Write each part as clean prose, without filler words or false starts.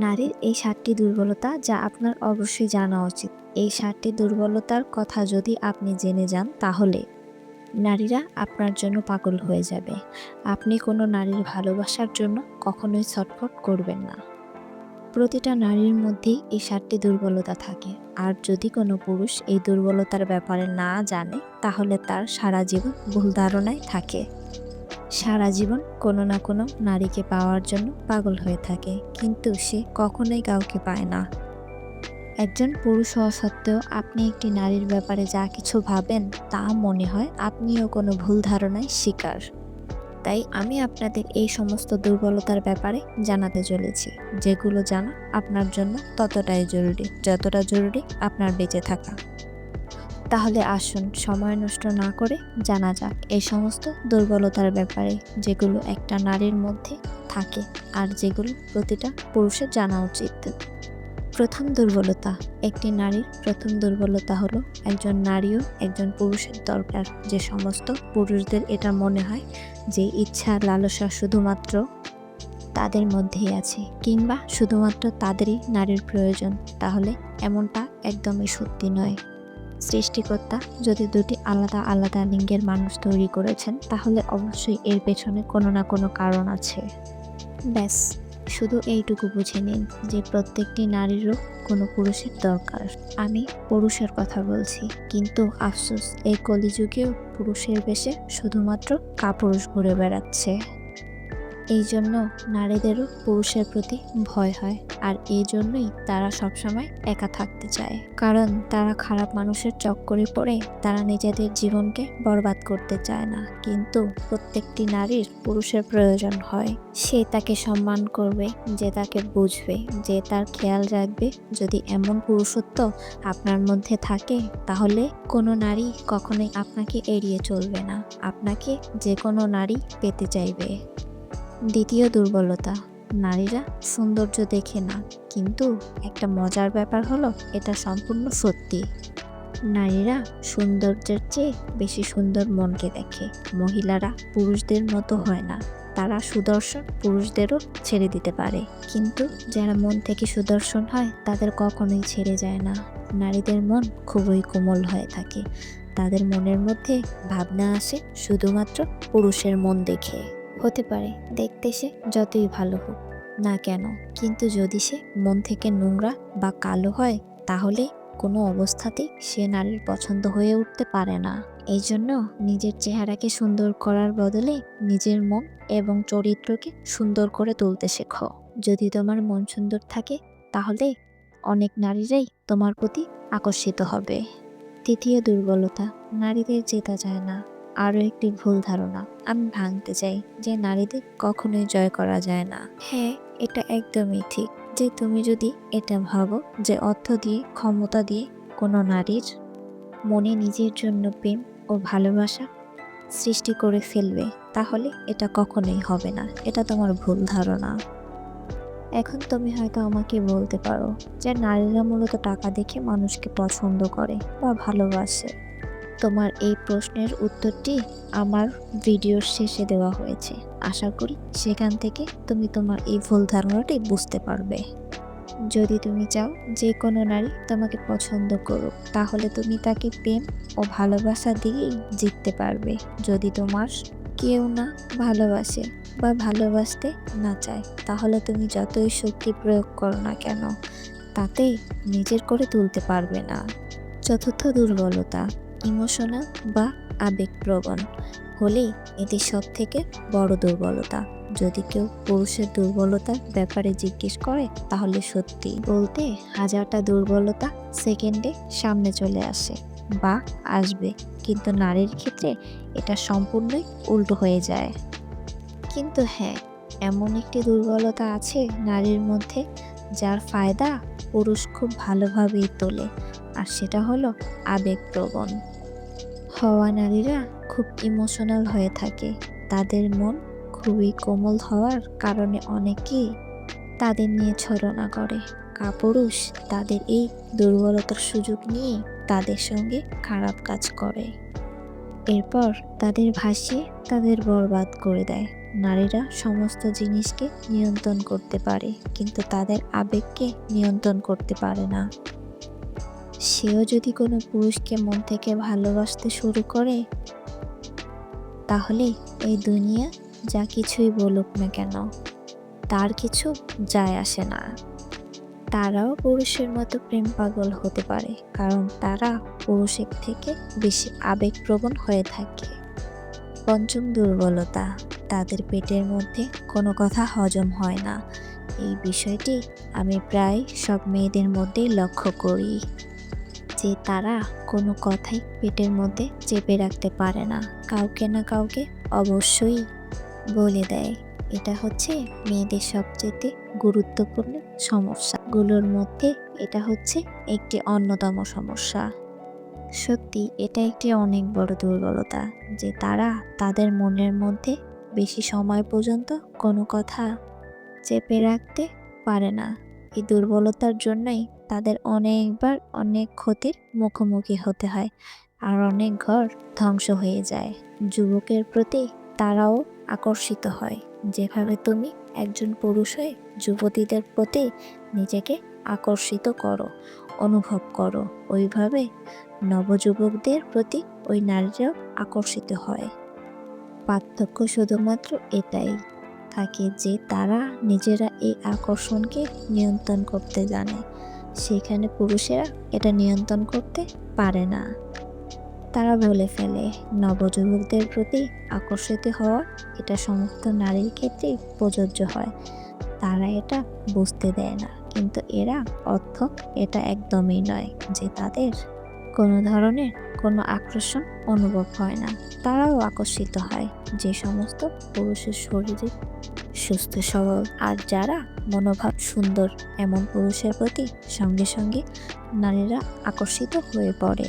নারীর এই ৭টি দুর্বলতা যা আপনার অবশ্যই জানা উচিত। এই ৭টি দুর্বলতার কথা যদি আপনি জেনে যান তাহলে নারীরা আপনার জন্য পাগল হয়ে যাবে। আপনি কোনো নারীর ভালোবাসার জন্য কখনোই ছটফট করবেন না। প্রতিটা নারীর মধ্যেই এই ৭টি দুর্বলতা থাকে। আর যদি কোনো পুরুষ এই দুর্বলতার ব্যাপারে না জানে তাহলে তার সারা জীবন ভুল ধারণায় থাকে। সারা জীবন কোনো না কোনো নারীকে পাওয়ার জন্য পাগল হয়ে থাকে, কিন্তু সে কখনোই কাউকে পায় না। একজন পুরুষ হওয়া সত্ত্বেও আপনি একটি নারীর ব্যাপারে যা কিছু ভাবেন তা মনে হয় আপনিও কোনো ভুল ধারণায় শিকার। তাই আমি আপনাদের এই সমস্ত দুর্বলতার ব্যাপারে জানাতে চলেছি, যেগুলো জানা আপনার জন্য ততটাই জরুরি যতটা জরুরি আপনার বেঁচে থাকা। তাহলে আসুন সময় নষ্ট না করে জানা যাক এই সমস্ত দুর্বলতার ব্যাপারে, যেগুলো একটা নারীর মধ্যে থাকে আর যেগুলো প্রতিটা পুরুষের জানা উচিত। প্রথম দুর্বলতা, একটি নারীর প্রথম দুর্বলতা হলো একজন নারীও একজন পুরুষের দরকার। যে সমস্ত পুরুষদের এটা মনে হয় যে ইচ্ছা লালসা শুধুমাত্র তাদের মধ্যেই আছে, কিংবা শুধুমাত্র তাদেরই নারীর প্রয়োজন, তাহলে এমনটা একদমই সত্যি নয়। সৃষ্টিকর্তা যদি দুটি আলাদা আলাদা লিঙ্গের মানুষ তৈরি করেছেন তাহলে অবশ্যই এর পেছনে কোনো না কোনো কারণ আছে। ব্যাস, শুধু এইটুকু বুঝে নিন যে প্রত্যেকটি নারীরও কোনো পুরুষের দরকার। আমি পুরুষের কথা বলছি, কিন্তু আফসোস এই কলিযুগেও পুরুষের বেশে শুধুমাত্র কাপুরুষ ঘুরে বেড়াচ্ছে। এই জন্য নারীদেরও পুরুষের প্রতি ভয় হয়, আর এই জন্যই তারা সবসময় একা থাকতে চায়। কারণ তারা খারাপ মানুষের চক্করে পড়ে তারা নিজেদের জীবনকে বরবাদ করতে চায় না। কিন্তু প্রত্যেকটি নারীর পুরুষের প্রয়োজন হয়। সে তাকে সম্মান করবে, যে তাকে বুঝবে, যে তার খেয়াল রাখবে। যদি এমন পুরুষত্ব আপনার মধ্যে থাকে তাহলে কোনো নারী কখনোই আপনাকে এড়িয়ে চলবে না, আপনাকে যে কোনো নারী পেতে চাইবে। দ্বিতীয় দুর্বলতা, নারীরা সৌন্দর্য দেখে না, কিন্তু একটা মজার ব্যাপার হলো এটা সম্পূর্ণ সত্যি। নারীরা সৌন্দর্যের চেয়ে বেশি সুন্দর মনকে দেখে। মহিলারা পুরুষদের মতো হয় না, তারা সুদর্শন পুরুষদেরও ছেড়ে দিতে পারে, কিন্তু যারা মন থেকে সুদর্শন হয় তাদের কখনোই ছেড়ে যায় না। নারীদের মন খুবই কোমল হয়ে থাকে, তাদের মনের মধ্যে ভাবনা আসে শুধুমাত্র পুরুষের মন দেখে। হতে পারে দেখতে সে যতই ভালো হোক না কেন, কিন্তু যদি সে মন থেকে নোংরা বা কালো হয় তাহলে কোনো অবস্থাতেই সে নারীর পছন্দ হয়ে উঠতে পারে না। এই জন্য নিজের চেহারাকে সুন্দর করার বদলে নিজের মন এবং চরিত্রকে সুন্দর করে তুলতে শেখো। যদি তোমার মন সুন্দর থাকে তাহলে অনেক নারীরাই তোমার প্রতি আকর্ষিত হবে। তৃতীয় দুর্বলতা, নারীদের জেতা যায় না। আরও একটি ভুল ধারণা আমি ভাঙতে চাই, যে নারীদের কখনোই জয় করা যায় না। হ্যাঁ, এটা একদমই ঠিক। যে তুমি যদি এটা ভাবো যে অর্থ দিয়ে, ক্ষমতা দিয়ে কোনো নারীর মনে নিজের জন্য প্রেম ও ভালোবাসা সৃষ্টি করে ফেলবে, তাহলে এটা কখনোই হবে না। এটা তোমার ভুল ধারণা। এখন তুমি হয়তো আমাকে বলতে পারো যে নারীরা মূলত টাকা দেখে মানুষকে পছন্দ করে বা ভালোবাসে। তোমার এই প্রশ্নের উত্তরটি আমার ভিডিওর শেষে দেওয়া হয়েছে। আশা করি সেখান থেকে তুমি তোমার এই ভুল ধারণাটি বুঝতে পারবে। যদি তুমি চাও যে কোনো নারী তোমাকে পছন্দ করুক, তাহলে তুমি তাকে প্রেম ও ভালোবাসা দিয়েই জিততে পারবে। যদি তোমার কেউ না ভালোবাসে বা ভালোবাসতে না চায়, তাহলে তুমি যতই শক্তি প্রয়োগ করো না কেন তাতে নিজের করে তুলতে পারবে না। চতুর্থ দুর্বলতা, ইমোশনাল বা আবেগপ্রবণ হলেই এটি সব থেকে বড় দুর্বলতা। যদি কেউ পুরুষের দুর্বলতার ব্যাপারে জিজ্ঞেস করে তাহলে সত্যি বলতে হাজারটা দুর্বলতা সেকেন্ডে সামনে চলে আসে বা আসবে, কিন্তু নারীর ক্ষেত্রে এটা সম্পূর্ণই উল্টো হয়ে যায়। কিন্তু হ্যাঁ, এমন একটি দুর্বলতা আছে নারীর মধ্যে যার ফায়দা পুরুষ খুব ভালোভাবেই তোলে, আর সেটা হলো আবেগপ্রবণ হওয়া। নারীরা খুব ইমোশনাল হয়ে থাকে, তাদের মন খুবই কোমল হওয়ার কারণে অনেকেই তাদের নিয়ে ছলনা করে। কাপুরুষ তাদের এই দুর্বলতার সুযোগ নিয়ে তাদের সঙ্গে খারাপ কাজ করে, এরপর তাদের ভাসিয়ে তাদের বরবাদ করে দেয়। নারীরা সমস্ত জিনিসকে নিয়ন্ত্রণ করতে পারে, কিন্তু তাদের আবেগকে নিয়ন্ত্রণ করতে পারে না। সেও যদি কোনো পুরুষকে মন থেকে ভালোবাসতে শুরু করে, তাহলে এই দুনিয়া যা কিছুই বলুক না কেন, তার কিছু যায় আসে না। তারাও পুরুষের মতো প্রেম পাগল হতে পারে, কারণ তারা পুরুষের থেকে বেশি আবেগপ্রবণ হয়ে থাকে। পঞ্চম দুর্বলতা, তাদের পেটের মধ্যে কোনো কথা হজম হয় না। এই বিষয়টি আমি প্রায় সব মেয়েদের মধ্যেই লক্ষ্য করি, যে তারা কোনো কথাই পেটের মধ্যে চেপে রাখতে পারে না, কাউকে না কাউকে অবশ্যই বলে দেয়। এটা হচ্ছে মেয়েদের সবচেয়ে গুরুত্বপূর্ণ সমস্যাগুলোর মধ্যে এটা হচ্ছে একটি অন্যতম সমস্যা। সত্যি এটা একটি অনেক বড় দুর্বলতা, যে তারা তাদের মনের মধ্যে বেশি সময় পর্যন্ত কোনো কথা চেপে রাখতে পারে না। এই দুর্বলতার জন্যই তাদের অনেকবার অনেক ক্ষতির মুখোমুখি হতে হয়, আর অনেক ঘর ধ্বংস হয়ে যায়। যুবকের প্রতি তারাও আকর্ষিত হয়, যেভাবে তুমি একজন পুরুষ হয়ে যুবতীদের প্রতি নিজেকে আকর্ষিত করো, অনুভব করো, ওইভাবে নবযুবকদের প্রতি ওই নারীরাও আকর্ষিত হয়। পার্থক্য শুধুমাত্র এটাই থাকে যে তারা নিজেরা এই আকর্ষণকে নিয়ন্ত্রণ করতে জানে, সেখানে পুরুষেরা এটা নিয়ন্ত্রণ করতে পারে না। তারা বলে ফেলে নবযুবকদের প্রতি আকর্ষিত হওয়া এটা সমস্ত নারীর ক্ষেত্রেই প্রযোজ্য হয়। তারা এটা বুঝতে দেয় না, কিন্তু এরা অর্থ এটা একদমই নয় যে তাদের কোনো ধরনের কোনো আকর্ষণ অনুভব হয় না। তারাও আকর্ষিত হয় যে সমস্ত পুরুষের শরীরে সুস্থ সবল আর যারা মনোভাব সুন্দর এমন পুরুষের প্রতি সঙ্গে সঙ্গে নারীরা আকর্ষিত হয়ে পড়ে।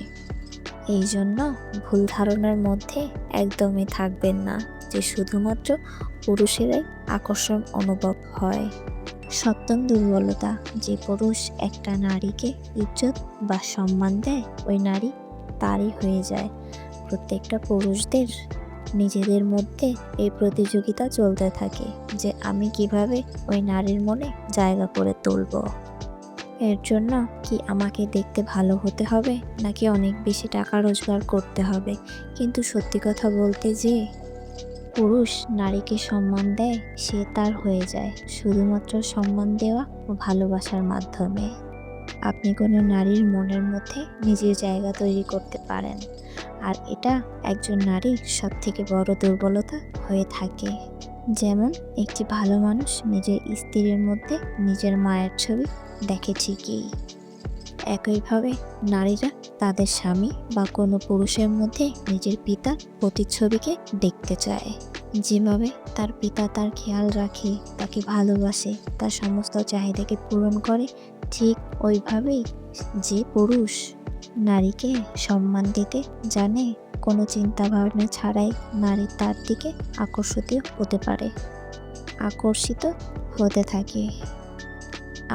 এই জন্য ভুল ধারণার মধ্যে একদমই থাকবেন না যে শুধুমাত্র পুরুষেরাই আকর্ষণ অনুভব হয়। সপ্তম দুর্বলতা, যে পুরুষ একটা নারীকে ইজ্জত বা সম্মান দেয়, ওই নারী তারই হয়ে যায়। প্রত্যেকটা পুরুষদের নিজেদের মধ্যে এই প্রতিযোগিতা চলতে থাকে যে আমি কিভাবে ওই নারীর মনে জায়গা করে তুলব। এর জন্য কি আমাকে দেখতে ভালো হতে হবে, নাকি অনেক বেশি টাকা রোজগার করতে হবে? কিন্তু সত্যি কথা বলতে, যে পুরুষ নারীকে সম্মান দেয় সে তার হয়ে যায় শুধুমাত্র সম্মান দেওয়া ও ভালোবাসার মাধ্যমে। আপনি কোনো নারীর মনের মধ্যে নিজের জায়গা তৈরি করতে পারেন, আর এটা একজন নারীর সবথেকে বড় দুর্বলতা হয়ে থাকে। যেমন একটি ভালো মানুষ নিজের স্ত্রীর মধ্যে নিজের মায়ের ছবি দেখে ঠিকই, একইভাবে নারীরা তাদের স্বামী বা কোনো পুরুষের মধ্যে নিজের পিতার প্রতিচ্ছবিকে দেখতে চায়। যেভাবে তার পিতা তার খেয়াল রাখে, তাকে ভালোবাসে, তার সমস্ত চাহিদাকে পূরণ করে, ঠিক ওইভাবেই যে পুরুষ নারীকে সম্মান দিতে জানে, কোনো চিন্তা ভাবনা ছাড়াই নারী তার দিকে আকর্ষিত হতে পারে, আকর্ষিত হতে থাকে।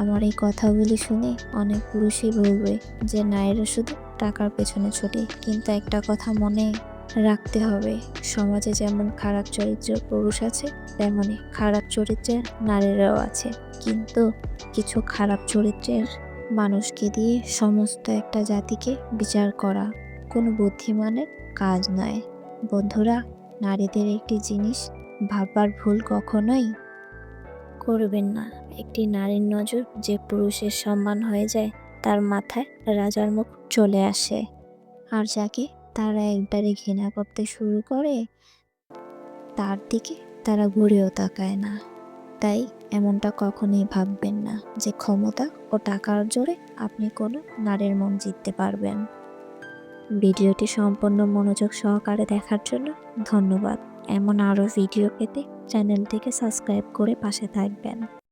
আমার এই কথাগুলি শুনে অনেক পুরুষই বলবে যে নারীরা শুধু টাকার পেছনে ছোটে, কিন্তু একটা কথা মনে রাখতে হবে, সমাজে যেমন খারাপ চরিত্রের পুরুষ আছে, তেমনি খারাপ চরিত্রের নারীরাও আছে। কিন্তু কিছু খারাপ চরিত্রের মানুষকে দিয়ে সমস্ত একটা জাতিকে বিচার করা কোনো বুদ্ধিমানের কাজ নয়। বন্ধুরা, নারীদের একটি জিনিস ভাববার ভুল কখনোই করবেন না। একটি নারীর নজর যে পুরুষের সম্মান হয়ে যায়, তার মাথায় রাজার মুখ চলে আসে, আর যাকে তারা একবারে ঘৃণা করতে শুরু করে, তার দিকে তারা ঘুরেও তাকায় না। তাই এমনটা কখনোই ভাববেন না যে ক্ষমতা ও টাকার জোরে আপনি কোনো নারীর মন জিততে পারবেন। ভিডিওটি সম্পূর্ণ মনোযোগ সহকারে দেখার জন্য ধন্যবাদ। এমন আরও ভিডিও পেতে চ্যানেলটিকে সাবস্ক্রাইব করে পাশে থাকবেন।